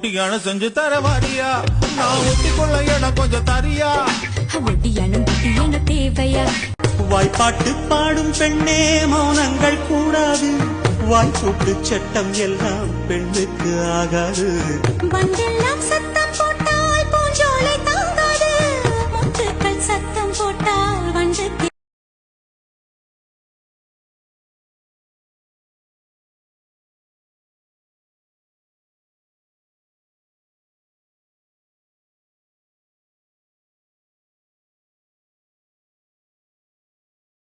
ஒட்டியான செஞ்சு தர வாரியா நான் ஒட்டிக்கொள்ள இடம் கொஞ்சம் தரியா ஒட்டியானும் ஒட்டியான தேவையா வாய்ப்பாட்டு பாடும் பெண்ணே மௌனங்கள் கூடாது வாய்ப்பூட்டு சட்டம் எல்லாம் பெண்ணுக்கு ஆகாது வந்தெல்லாம் சத்த